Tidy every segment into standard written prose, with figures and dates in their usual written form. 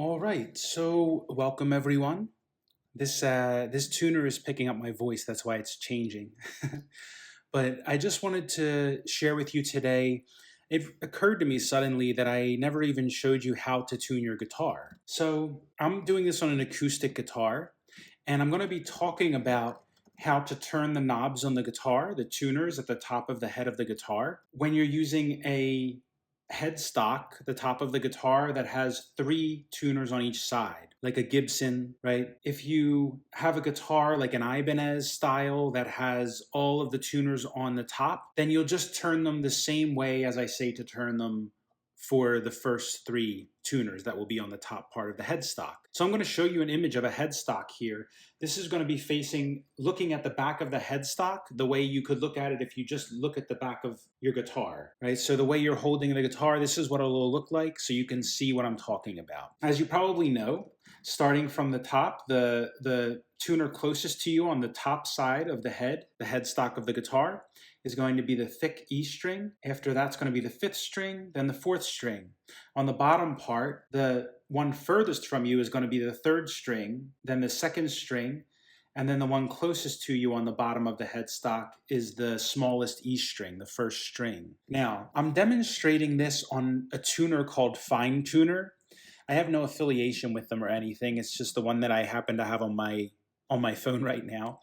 All right, so welcome everyone. This tuner is picking up my voice, that's why it's changing. But I just wanted to share with you today. It occurred to me suddenly that I never even showed you how to tune your guitar. So I'm doing this on an acoustic guitar, and I'm going to be talking about how to turn the knobs on the guitar, the tuners at the top of the head of the guitar, when you're using a headstock, the top of the guitar that has 3 tuners on each side, like a Gibson, right? If you have a guitar like an Ibanez style that has all of the tuners on the top, then you'll just turn them the same way as I say to turn them for the first 3 tuners that will be on the top part of the headstock. So I'm going to show you an image of a headstock here. This is going to be looking at the back of the headstock the way you could look at it if you just look at the back of your guitar, right? So the way you're holding the guitar, this is what it'll look like so you can see what I'm talking about. As you probably know, starting from the top, the tuner closest to you on the top side of the headstock of the guitar, is going to be the thick E string. After that's going to be the 5th string, then the 4th string. On the bottom part, the one furthest from you is going to be the 3rd string, then the 2nd string, and then the one closest to you on the bottom of the headstock is the smallest E string, the 1st string. Now, I'm demonstrating this on a tuner called Fine Tuner. I have no affiliation with them or anything. It's just the one that I happen to have on my phone right now.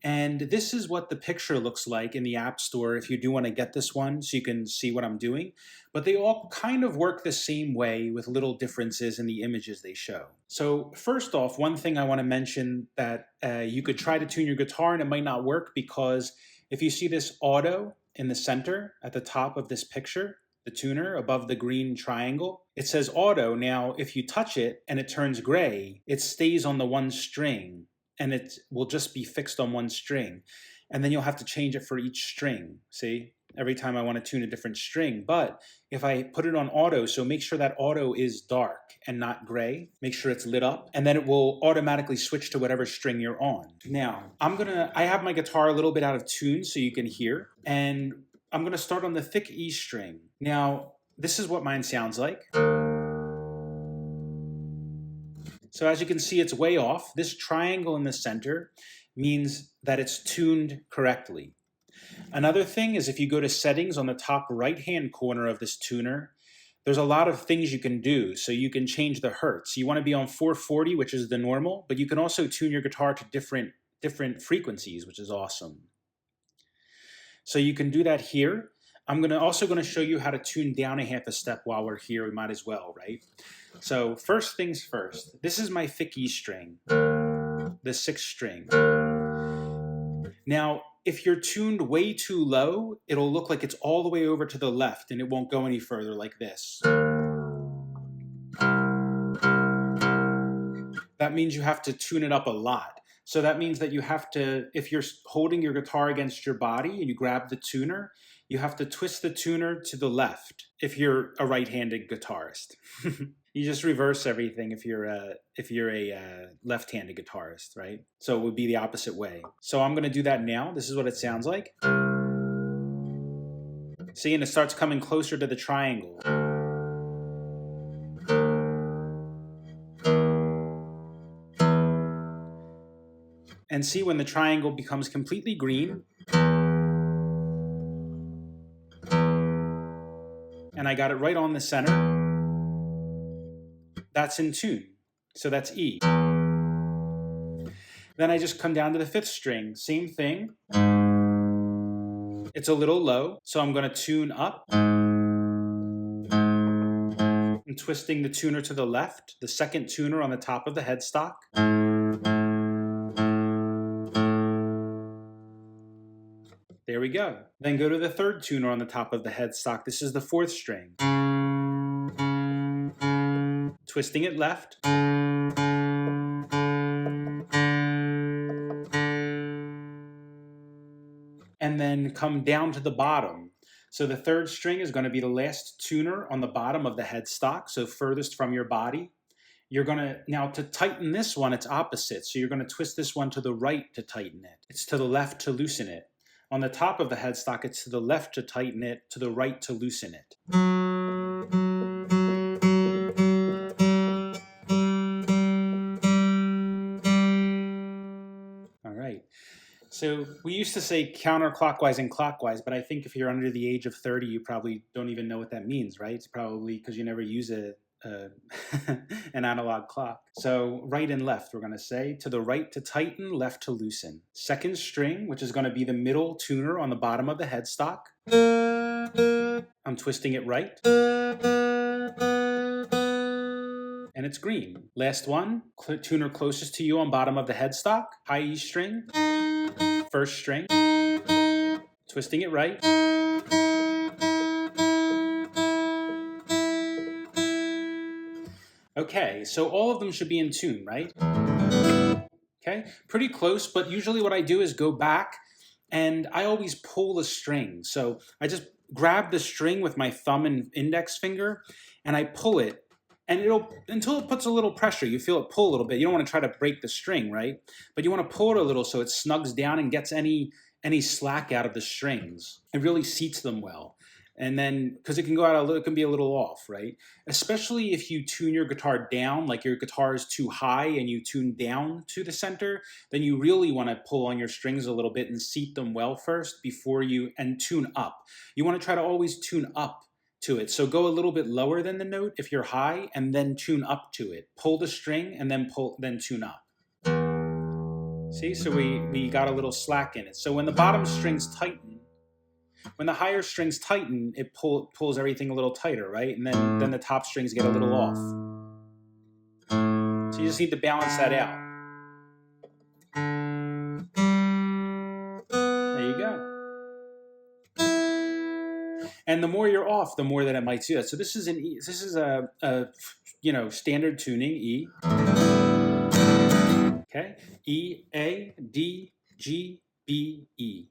And this is what the picture looks like in the App Store if you do want to get this one so you can see what I'm doing. But they all kind of work the same way with little differences in the images they show. So first off, one thing I want to mention that you could try to tune your guitar and it might not work because if you see this auto in the center at the top of this picture, the tuner above the green triangle, it says auto. Now, if you touch it and it turns gray, it stays on the one string and it will just be fixed on one string. And then you'll have to change it for each string, see? Every time I want to tune a different string. But if I put it on auto, so make sure that auto is dark and not gray, make sure it's lit up, and then it will automatically switch to whatever string you're on. Now, I have my guitar a little bit out of tune so you can hear, and I'm gonna start on the thick E string. Now, this is what mine sounds like. So as you can see, it's way off. This triangle in the center means that it's tuned correctly. Another thing is if you go to settings on the top right-hand corner of this tuner, there's a lot of things you can do. So you can change the hertz. You want to be on 440, which is the normal, but you can also tune your guitar to different frequencies, which is awesome. So you can do that here. I'm also going to show you how to tune down a half a step while we're here. We might as well, right? So first things first, this is my thick E string, the 6th string. Now, if you're tuned way too low, it'll look like it's all the way over to the left and it won't go any further like this. That means you have to tune it up a lot. So that means that you have to, if you're holding your guitar against your body and you grab the tuner, you have to twist the tuner to the left if you're a right-handed guitarist. You just reverse everything if you're a left-handed guitarist, right? So it would be the opposite way. So I'm going to do that now. This is what it sounds like. See, and it starts coming closer to the triangle. And see when the triangle becomes completely green, and I got it right on the center, that's in tune. So that's E. Then I just come down to the 5th string, same thing. It's a little low, so I'm going to tune up. I'm twisting the tuner to the left, the 2nd tuner on the top of the headstock. There we go. Then go to the 3rd tuner on the top of the headstock. This is the 4th string. Twisting it left. And then come down to the bottom. So the 3rd string is going to be the last tuner on the bottom of the headstock, so furthest from your body. You're going to, now to tighten this one, it's opposite. So you're going to twist this one to the right to tighten it. It's to the left to loosen it. On the top of the headstock, it's to the left to tighten it, to the right to loosen it. So we used to say counterclockwise and clockwise, but I think if you're under the age of 30, you probably don't even know what that means, right? It's probably because you never use a an analog clock. So right and left, we're going to say to the right to tighten, left to loosen. Second string, which is going to be the middle tuner on the bottom of the headstock. I'm twisting it right. And it's green. Last one, tuner closest to you on bottom of the headstock, high E string, first string, twisting it right. Okay, so all of them should be in tune, right? Okay, pretty close, but usually what I do is go back and I always pull the string. So I just grab the string with my thumb and index finger and I pull it, and it'll, until it puts a little pressure. You feel it pull a little bit. You don't want to try to break the string, right? But you want to pull it a little so it snugs down and gets any slack out of the strings. It really seats them well. And then, because it can go out a little, it can be a little off, right? Especially if you tune your guitar down, like your guitar is too high and you tune down to the center, then you really want to pull on your strings a little bit and seat them well first before you, and tune up. You want to try to always tune up to it. So go a little bit lower than the note if you're high, and then tune up to it. Pull the string and then tune up. See, so we got a little slack in it. So when the bottom strings tighten, when the higher strings tighten, it pulls everything a little tighter, right? And then the top strings get a little off. So you just need to balance that out. There you go. And the more you're off, the more that it might do that. So this is an E. This is a standard tuning E. Okay, E A D G B E.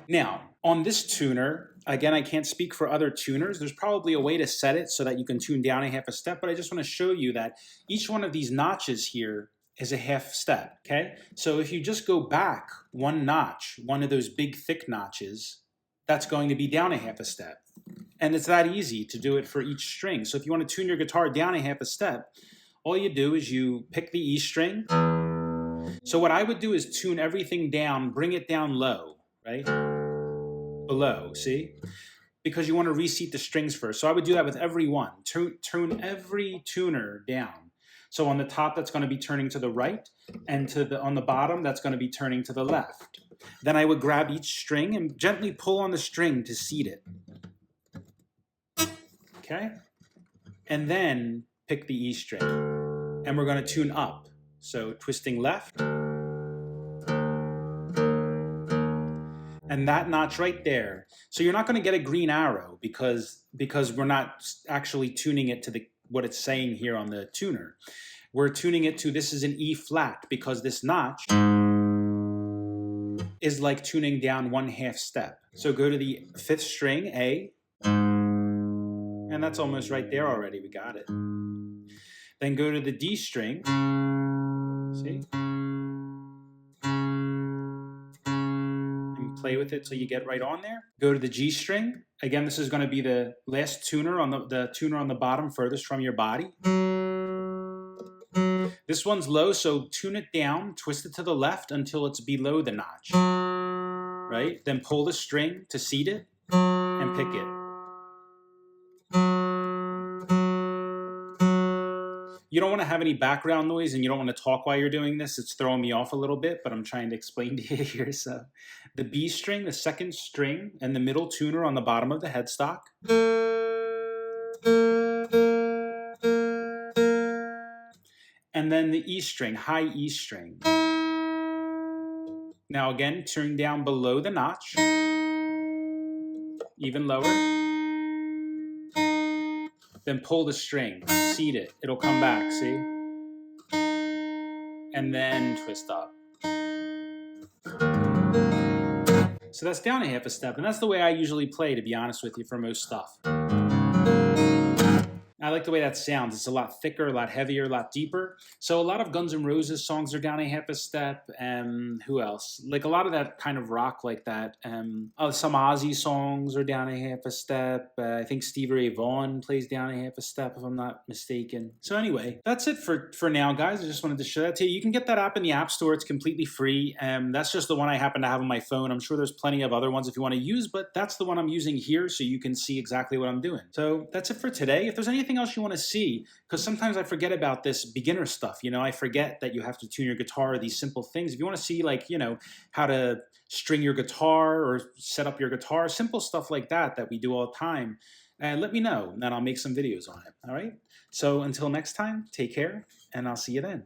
Now, on this tuner, again, I can't speak for other tuners. There's probably a way to set it so that you can tune down a half a step, but I just want to show you that each one of these notches here is a half step, okay? So if you just go back one notch, one of those big thick notches, that's going to be down a half a step. And it's that easy to do it for each string. So if you want to tune your guitar down a half a step, all you do is you pick the E string. So what I would do is tune everything down, bring it down low, right? Below, see? Because you want to reseat the strings first. So I would do that with every one. Tune every tuner down. So on the top, that's going to be turning to the right, and on the bottom, that's going to be turning to the left. Then I would grab each string and gently pull on the string to seat it. Okay? And then pick the E string. And we're going to tune up. So twisting left. And that notch right there. So you're not going to get a green arrow because we're not actually tuning it to what it's saying here on the tuner. We're tuning it to, this is an E flat, because this notch is like tuning down one half step. So go to the fifth string, A, and that's almost right there already. We got it. Then go to the D string. See? Play with it till you get right on there. Go to the G string. Again, this is going to be the last tuner on the tuner on the bottom furthest from your body. This one's low, so tune it down, twist it to the left until it's below the notch. Right? Then pull the string to seat it and pick it. You don't want to have any background noise and you don't want to talk while you're doing this. It's throwing me off a little bit, but I'm trying to explain to you here. So the B string, the second string, and the middle tuner on the bottom of the headstock. And then the E string, high E string. Now again, turn down below the notch. Even lower. Then pull the string, seat it, it'll come back, see? And then twist up. So that's down a half a step, and that's the way I usually play, to be honest with you, for most stuff. I like the way that sounds. It's a lot thicker, a lot heavier, a lot deeper. So a lot of Guns N' Roses songs are down a half a step. Who else? Like a lot of that kind of rock like that. Some Ozzy songs are down a half a step. I think Stevie Ray Vaughan plays down a half a step, if I'm not mistaken. So anyway, that's it for now, guys. I just wanted to show that to you. You can get that app in the App Store. It's completely free. That's just the one I happen to have on my phone. I'm sure there's plenty of other ones if you want to use, but that's the one I'm using here so you can see exactly what I'm doing. So that's it for today. If there's anything else you want to see, because sometimes I forget about this beginner stuff. I forget that you have to tune your guitar, these simple things. If you want to see, like, how to string your guitar or set up your guitar, simple stuff like that we do all the time, and let me know, and then I'll make some videos on it. All right? So until next time, take care, and I'll see you then.